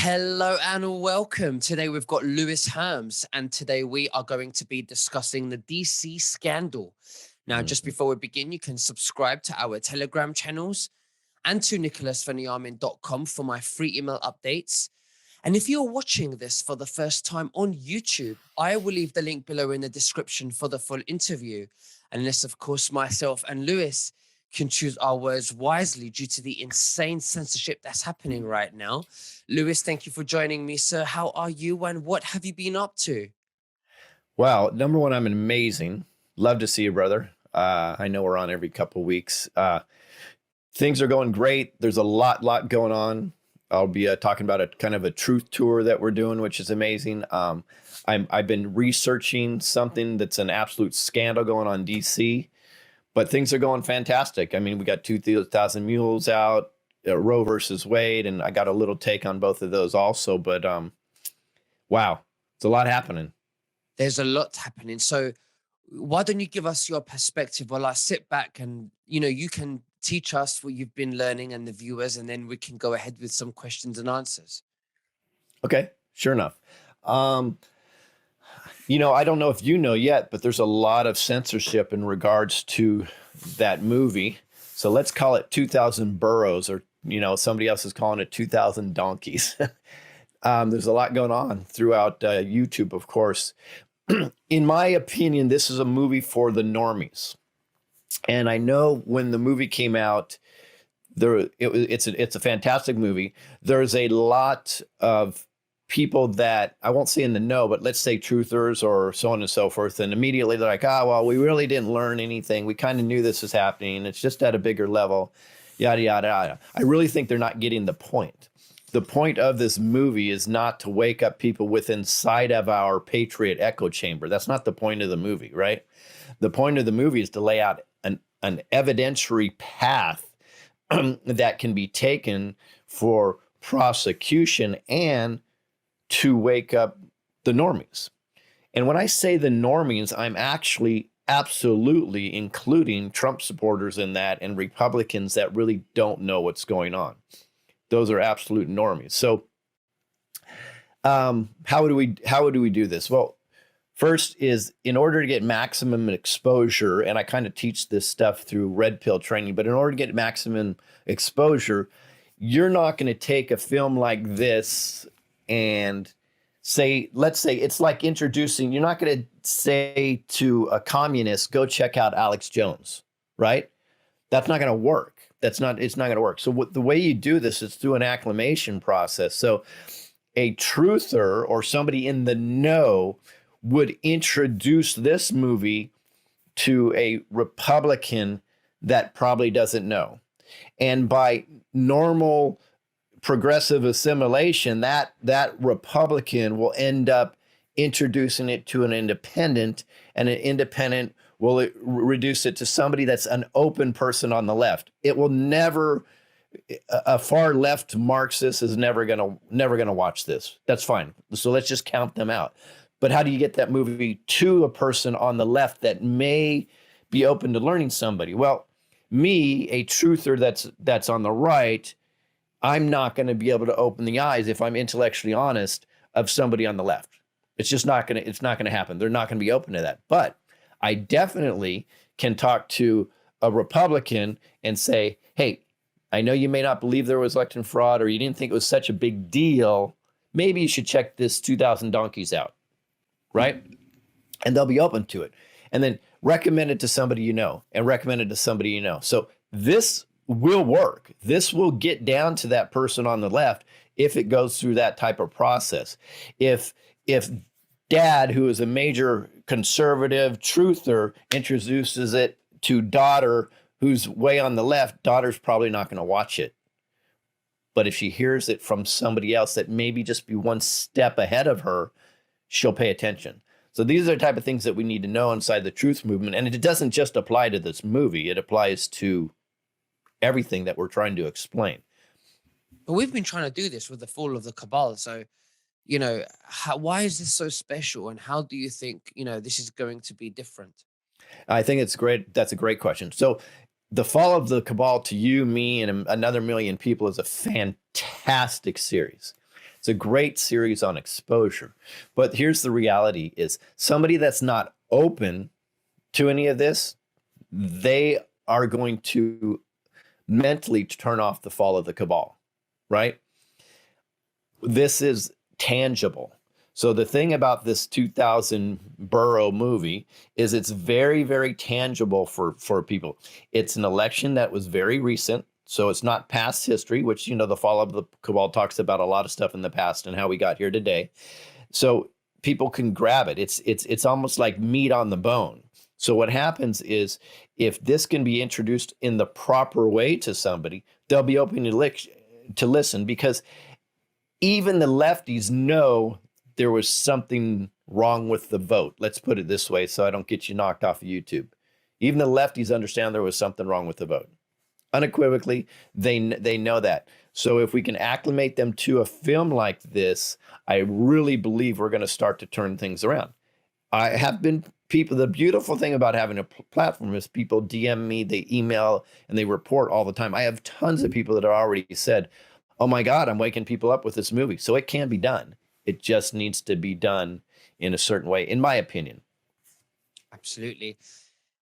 Hello and welcome. Today we've got Lewis Herms, and today we are going to be discussing the DC scandal. Now, just Mhm. before we begin, you can subscribe to our Telegram channels and to nicholasveniamin.com for my free email updates. And if you're watching this for the first time on YouTube, I will leave the link below in the description for the full interview. Unless, of course, myself and Lewis can choose our words wisely due to the insane censorship that's happening right now. Lewis, thank you for joining me, sir. How are you and what have you been up to? Well, number one, I'm amazing. Love to see you, brother. I know we're on every couple weeks. Things are going great. There's a lot going on. I'll be talking about a kind of a truth tour that we're doing, which is amazing. I've been researching something that's an absolute scandal going on in DC, but things are going fantastic. I mean, we got 2,000 Mules out, Roe versus Wade, and I got a little take on both of those also. But wow, it's a lot happening. There's a lot happening. So why don't you give us your perspective while I sit back and, you can teach us what you've been learning and the viewers, and then we can go ahead with some questions and answers. Okay, sure enough. Um, I don't know if you know yet, but there's a lot of censorship in regards to that movie. So let's call it 2000 Burrows, or, somebody else is calling it 2000 Donkeys. There's a lot going on throughout YouTube, of course. In my opinion, this is a movie for the normies. And I know when the movie came out, it's a fantastic movie. There's a lot of people that I won't say in the know, but let's say truthers or so on and so forth. And immediately they're like, well, we really didn't learn anything. We kind of knew this was happening. It's just at a bigger level, yada, yada, yada. I really think they're not getting the point. The point of this movie is not to wake up people within sight of our Patriot echo chamber. That's not the point of the movie, right? The point of the movie is to lay out an evidentiary path that can be taken for prosecution and to wake up the normies. And when I say the normies, I'm actually absolutely including Trump supporters in that and Republicans that really don't know what's going on. Those are absolute normies. So how do we do this? Well, first is in order to get maximum exposure, and I kind of teach this stuff through red pill training, but in order to get maximum exposure, you're not going to take a film like this and let's say it's like introducing, you're not going to say to a communist, go check out Alex Jones, right? That's not going to work. It's not going to work. So the way you do this is through an acclimation process. So a truther or somebody in the know would introduce this movie to a Republican that probably doesn't know. And by normal progressive assimilation, that Republican will end up introducing it to an independent, and an independent will reduce it to somebody that's an open person on the left. It will never, a far left Marxist is never gonna watch this. That's fine. So let's just count them out. But how do you get that movie to a person on the left that may be open to learning somebody? Well, me, a truther that's on the right, I'm not going to be able to open the eyes, if I'm intellectually honest, of somebody on the left. It's just not going to happen. They're not going to be open to that. But I definitely can talk to a Republican and say, hey, I know you may not believe there was election fraud, or you didn't think it was such a big deal. Maybe you should check this 2000 Donkeys out, right? And they'll be open to it. And then recommend it to somebody you know, and recommend it to somebody you know. So this will work. This will get down to that person on the left if it goes through that type of process. If dad, who is a major conservative truther, introduces it to daughter who's way on the left, daughter's probably not going to watch it. But if she hears it from somebody else that maybe just be one step ahead of her, she'll pay attention. So these are the type of things that we need to know inside the truth movement. And it doesn't just apply to this movie. It applies to everything that we're trying to explain. But we've been trying to do this with the fall of the cabal. So, why is this so special? And how do you think, this is going to be different? I think it's great. That's a great question. So the fall of the cabal, to you, me, and another million people, is a fantastic series. It's a great series on exposure. But here's the reality is somebody that's not open to any of this, they are going to mentally turn off the fall of the cabal, right? This is tangible. So the thing about this 2000 Burrow movie is it's very, very tangible for people. It's an election that was very recent. So it's not past history, which, you know, the fall of the cabal talks about a lot of stuff in the past and how we got here today. So people can grab it. It's almost like meat on the bone. So what happens is if this can be introduced in the proper way to somebody, they'll be open to listen, because even the lefties know there was something wrong with the vote. Let's put it this way so I don't get you knocked off of YouTube. Even the lefties understand there was something wrong with the vote. Unequivocally, they know that. So if we can acclimate them to a film like this, I really believe we're going to start to turn things around. I have been people, the beautiful thing about having a platform is people DM me, they email, and they report all the time. I have tons of people that have already said, oh my God, I'm waking people up with this movie. So it can be done. It just needs to be done in a certain way, in my opinion. Absolutely.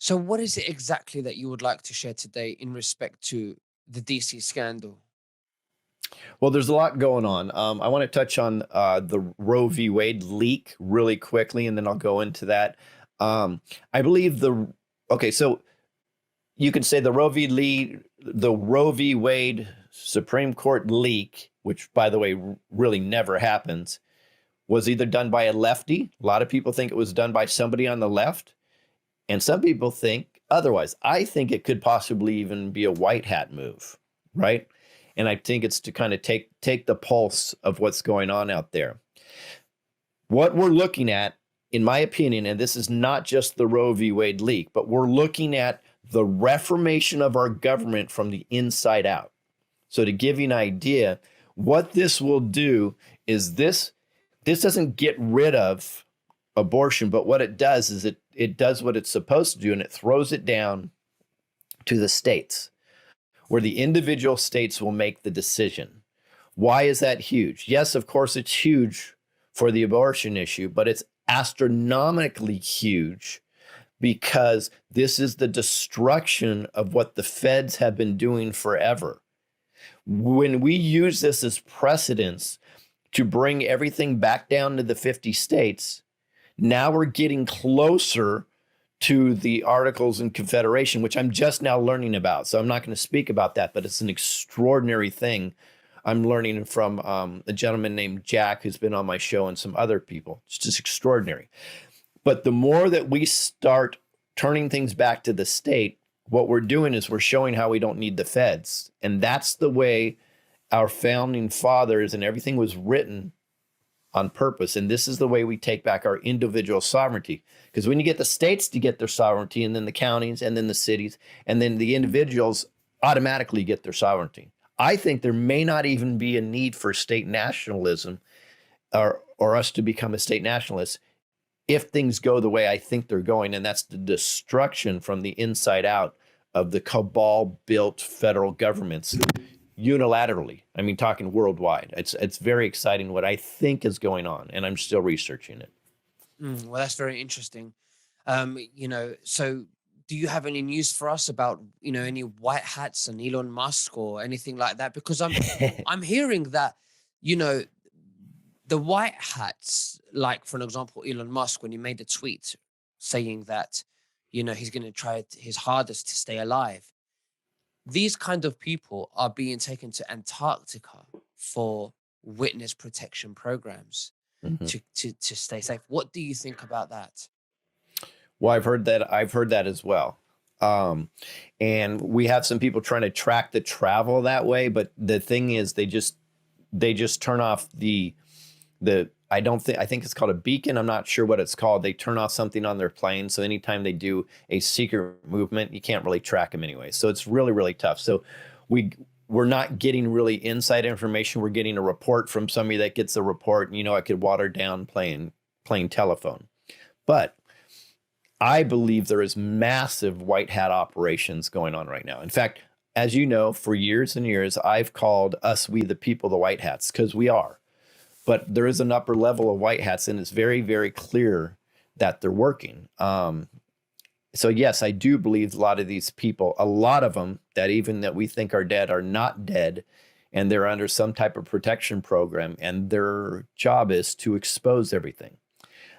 So what is it exactly that you would like to share today in respect to the DC scandal? Well, there's a lot going on. I want to touch on the Roe v. Wade leak really quickly, and then I'll go into that. I believe so you could say the Roe v. Wade Supreme Court leak, which, by the way, really never happens, was either done by a lefty. A lot of people think it was done by somebody on the left, and some people think otherwise. I think it could possibly even be a white hat move, right? And I think it's to kind of take the pulse of what's going on out there. What we're looking at, in my opinion, and this is not just the Roe v. Wade leak, but we're looking at the reformation of our government from the inside out. So to give you an idea, what this will do is this doesn't get rid of abortion, but what it does is it does what it's supposed to do, and it throws it down to the states, where the individual states will make the decision. Why is that huge? Yes, of course, it's huge for the abortion issue, but it's astronomically huge because this is the destruction of what the feds have been doing forever. When we use this as precedence to bring everything back down to the 50 states, now we're getting closer to the Articles in Confederation, which I'm just now learning about. So I'm not going to speak about that, but it's an extraordinary thing. I'm learning from a gentleman named Jack, who's been on my show, and some other people. It's just extraordinary. But the more that we start turning things back to the state, what we're doing is we're showing how we don't need the feds. And that's the way our founding fathers and everything was written on purpose. And this is the way we take back our individual sovereignty. Because when you get the states to get their sovereignty, and then the counties, and then the cities, and then the individuals automatically get their sovereignty. I think there may not even be a need for state nationalism or us to become a state nationalist if things go the way I think they're going. And that's the destruction from the inside out of the cabal-built federal governments unilaterally. I mean, talking worldwide. It's very exciting what I think is going on, and I'm still researching it. Well, that's very interesting. So do you have any news for us about, any white hats and Elon Musk or anything like that? Because I'm hearing that, the white hats, like, for an example, Elon Musk, when he made a tweet saying that, he's going to try his hardest to stay alive. These kind of people are being taken to Antarctica for witness protection programs to stay safe. What do you think about that? Well, I've heard that as well. And we have some people trying to track the travel that way. But the thing is, they just turn off I think it's called a beacon. I'm not sure what it's called. They turn off something on their plane. So anytime they do a secret movement, you can't really track them anyway. So it's really, really tough. So we're not getting really inside information. We're getting a report from somebody that gets a report, and, I could water down playing telephone. But I believe there is massive white hat operations going on right now. In fact, as you know, for years and years, I've called us, we the people, the white hats, because we are. but there is an upper level of white hats, and it's very, very clear that they're working. So yes, I do believe a lot of these people, a lot of them that even that we think are dead are not dead, and they're under some type of protection program, and their job is to expose everything.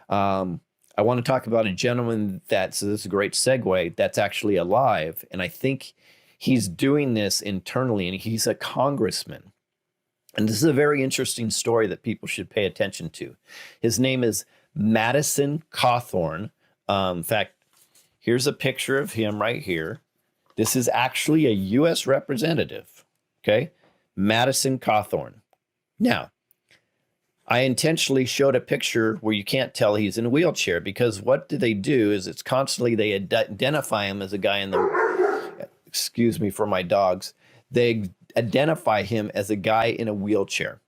I want to talk about a gentleman so this is a great segue, that's actually alive, and I think he's doing this internally, and he's a congressman. And this is a very interesting story that people should pay attention to. His name is Madison Cawthorn. In fact, here's a picture of him right here. This is actually a U.S. representative, okay? Madison Cawthorn. Now, I intentionally showed a picture where you can't tell he's in a wheelchair, because what do they do is it's constantly they identify him as a guy in the, excuse me for my dogs, they identify him as a guy in a wheelchair.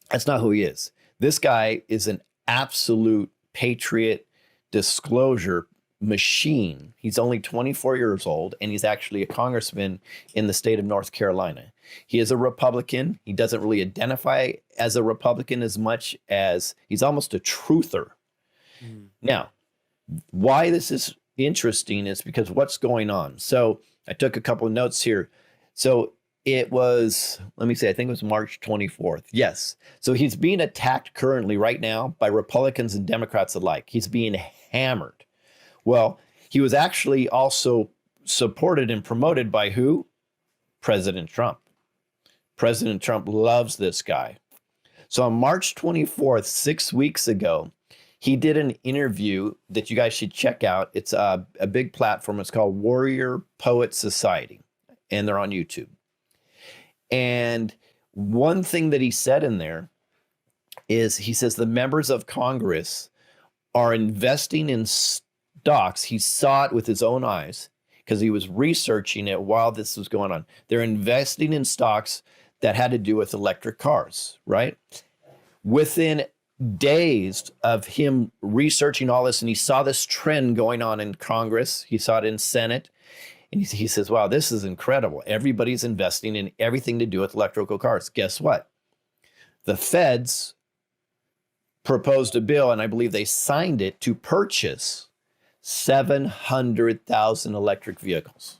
That's not who he is. This guy is an absolute patriot disclosure machine. He's only 24 years old, and he's actually a congressman in the state of North Carolina. He is a Republican. He doesn't really identify as a Republican as much as he's almost a truther. Now, why this is interesting is because what's going on. So I took a couple of notes here. So it was, let me see, I think it was March 24th. Yes. So he's being attacked currently right now by Republicans and Democrats alike. He's being hammered. Well, he was actually also supported and promoted by who? President Trump. President Trump loves this guy. So on March 24th, 6 weeks ago, he did an interview that you guys should check out. It's a big platform. It's called Warrior Poet Society, and they're on YouTube. And one thing that he said in there is he says the members of Congress are investing in stocks. He saw it with his own eyes because he was researching it while this was going on. They're investing in stocks that had to do with electric cars, right? Within days of him researching all this, and he saw this trend going on in Congress, he saw it in Senate, and he says, wow, this is incredible. Everybody's investing in everything to do with electrical cars. Guess what? The feds proposed a bill, and I believe they signed it, to purchase 700,000 electric vehicles.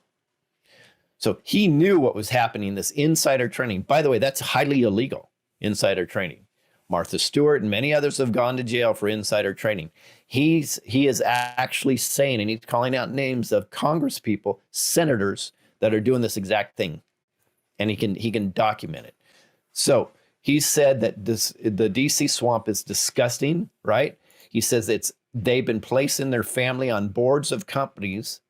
So he knew what was happening, this insider trading. By the way, that's highly illegal, insider trading. Martha Stewart and many others have gone to jail for insider trading. He is actually saying, and he's calling out names of Congress people, senators that are doing this exact thing, and he can document it. So he said that the DC swamp is disgusting, right? He says they've been placing their family on boards of companies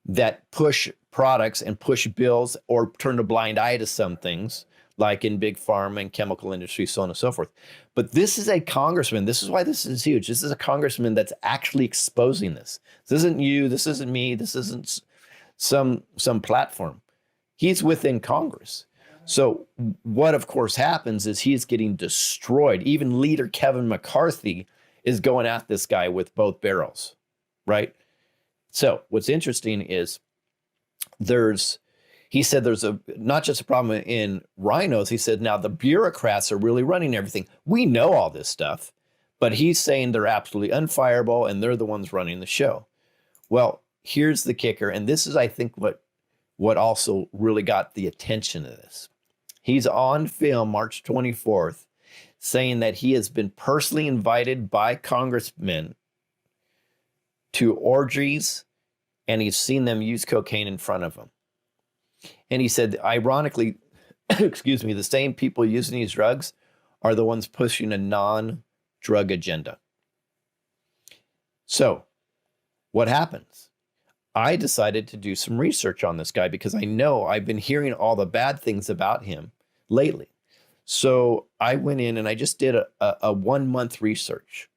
that push products and push bills or turn a blind eye to some things, like in big pharma and chemical industry, so on and so forth. But this is a congressman. This is why this is huge. This is a congressman that's actually exposing this. This isn't you. This isn't me. This isn't some platform. He's within Congress. So what, of course, happens is he's getting destroyed. Even leader Kevin McCarthy is going at this guy with both barrels, right? So what's interesting is he said there's not just a problem in rhinos. He said, now the bureaucrats are really running everything. We know all this stuff, but he's saying they're absolutely unfireable and they're the ones running the show. Well, here's the kicker. And this is, I think, what also really got the attention of this. He's on film March 24th saying that he has been personally invited by congressmen to orgies, and he's seen them use cocaine in front of him. And he said, ironically, excuse me, the same people using these drugs are the ones pushing a non-drug agenda. So what happens? I decided to do some research on this guy because I know I've been hearing all the bad things about him lately. So I went in and I just did a 1 month research,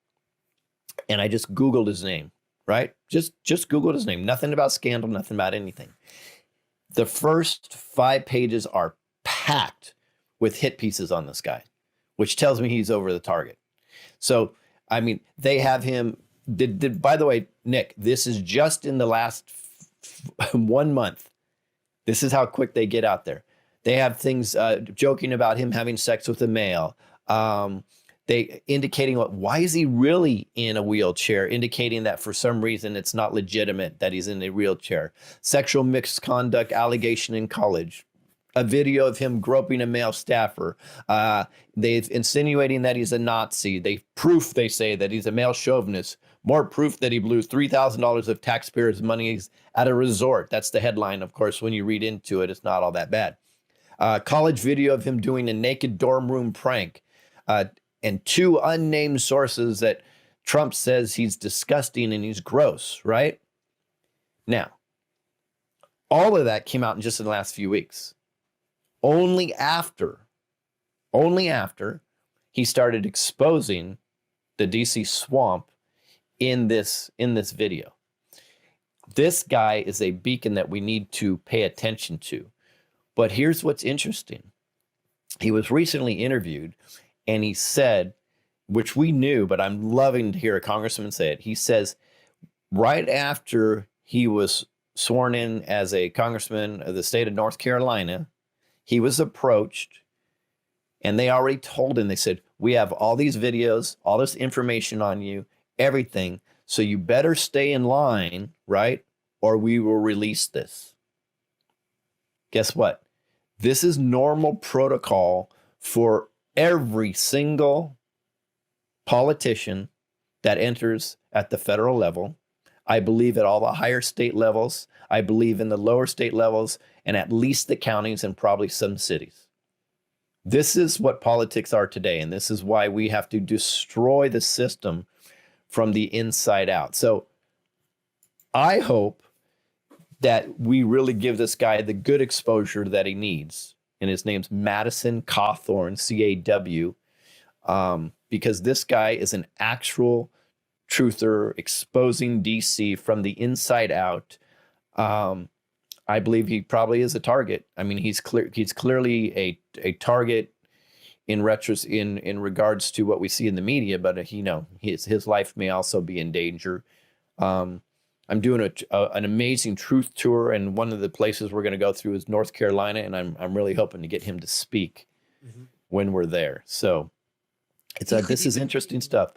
and I just Googled his name, right? Just Googled his name. Nothing about scandal, nothing about anything. The first 5 pages are packed with hit pieces on this guy, which tells me he's over the target. So, I mean, they have him, by the way, Nick, this is just in the last 1 month. This is how quick they get out there. They have things joking about him having sex with a male, They indicating why is he really in a wheelchair, indicating that for some reason it's not legitimate that he's in a wheelchair. Sexual misconduct allegation in college. A video of him groping a male staffer. They've insinuating that he's a Nazi. They say that he's a male chauvinist. More proof that he blew $3,000 of taxpayers' money at a resort. That's the headline. Of course, when you read into it, it's not all that bad. College video of him doing a naked dorm room prank. And 2 unnamed sources that Trump says he's disgusting and he's gross, right? Now, all of that came out in just in the last few weeks. Only after he started exposing the DC swamp in this video. This guy is a beacon that we need to pay attention to. But here's what's interesting. He was recently interviewed and he said, which we knew, but I'm loving to hear a congressman say it. He says, right after he was sworn in as a congressman of the state of North Carolina, he was approached and they already told him, they said, we have all these videos, all this information on you, everything. So you better stay in line, right? Or we will release this. Guess what? This is normal protocol for every single politician that enters at the federal level. I believe at all the higher state levels. I believe in the lower state levels and at least the counties and probably some cities. This is what politics are today. And this is why we have to destroy the system from the inside out. So I hope that we really give this guy the good exposure that he needs. And his name's Madison Cawthorn, C-A-W, because this guy is an actual truther exposing DC from the inside out. I believe he probably is a target. I mean, he's clearly a target in regards to what we see in the media, but his life may also be in danger. I'm doing an amazing truth tour, and one of the places we're going to go through is North Carolina, and I'm really hoping to get him to speak when we're there. So this is interesting stuff.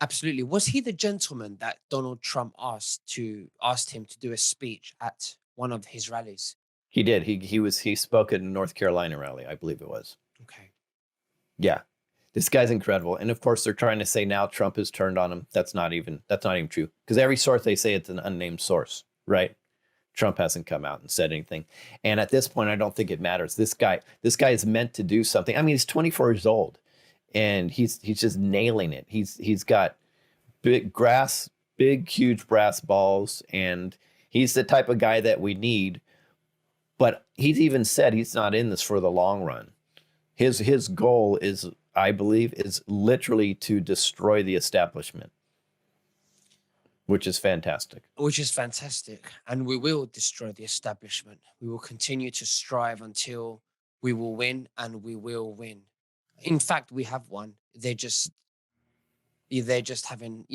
Absolutely. Was he the gentleman that Donald Trump asked him to do a speech at one of his rallies? He did. He spoke at a North Carolina rally, I believe it was. Okay. Yeah. This guy's incredible. And of course, they're trying to say now Trump has turned on him. That's not even true. Because every source they say it's an unnamed source, right? Trump hasn't come out and said anything. And at this point, I don't think it matters. This guy is meant to do something. I mean, he's 24 years old and he's just nailing it. He's got big, huge brass balls, and he's the type of guy that we need. But he's even said he's not in this for the long run. His goal is, I believe, is literally to destroy the establishment, which is fantastic. And we will destroy the establishment. We will continue to strive until we will win, and we will win. In fact, we have won. They're just having,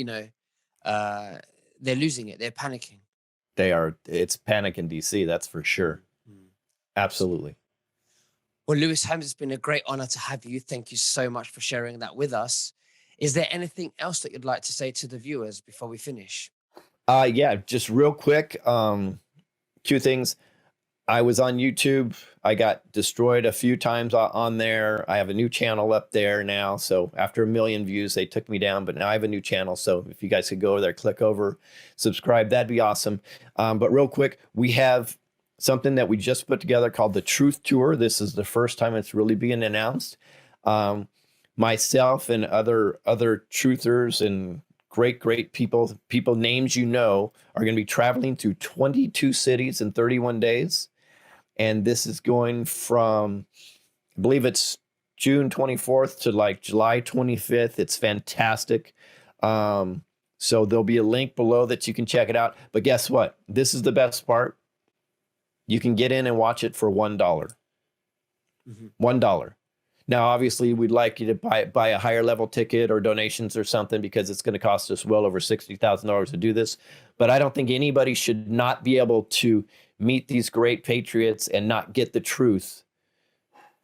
they're losing it. They're panicking. They are. It's panic in DC, that's for sure. Absolutely. Well, Lewis Herms, it's been a great honor to have you. Thank you so much for sharing that with us. Is there anything else that you'd like to say to the viewers before we finish? Yeah, just real quick. 2 things. I was on YouTube. I got destroyed a few times on there. I have a new channel up there now. So after 1 million views, they took me down, but now I have a new channel. So if you guys could go over there, click over, subscribe, that'd be awesome. But real quick, we have something that we just put together called the Truth Tour. This is the first time it's really being announced. Myself and other truthers and great people names are going to be traveling through 22 cities in 31 days. And this is going from, I believe it's June 24th to like July 25th. It's fantastic. So there'll be a link below that you can check it out. But guess what? This is the best part. You can get in and watch it for $1. $1. Now, obviously, we'd like you to buy a higher level ticket or donations or something, because it's going to cost us well over $60,000 to do this. But I don't think anybody should not be able to meet these great patriots and not get the truth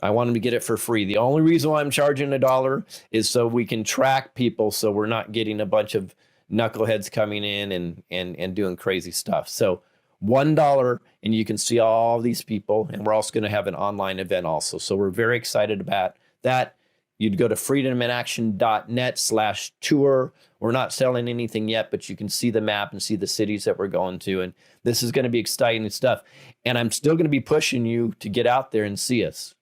I want them to get it for free. The only reason why I'm charging $1 is so we can track people, so we're not getting a bunch of knuckleheads coming in and doing crazy stuff. So $1, and you can see all these people. And we're also going to have an online event also. So we're very excited about that. You'd go to freedominaction.net/tour. We're not selling anything yet, but you can see the map and see the cities that we're going to. And this is going to be exciting stuff. And I'm still going to be pushing you to get out there and see us.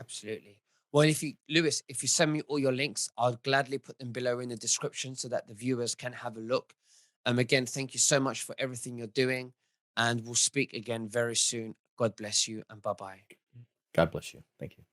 Absolutely. Well, Lewis, if you send me all your links, I'll gladly put them below in the description so that the viewers can have a look. Again, thank you so much for everything you're doing, and we'll speak again very soon. God bless you, and bye-bye. God bless you. Thank you.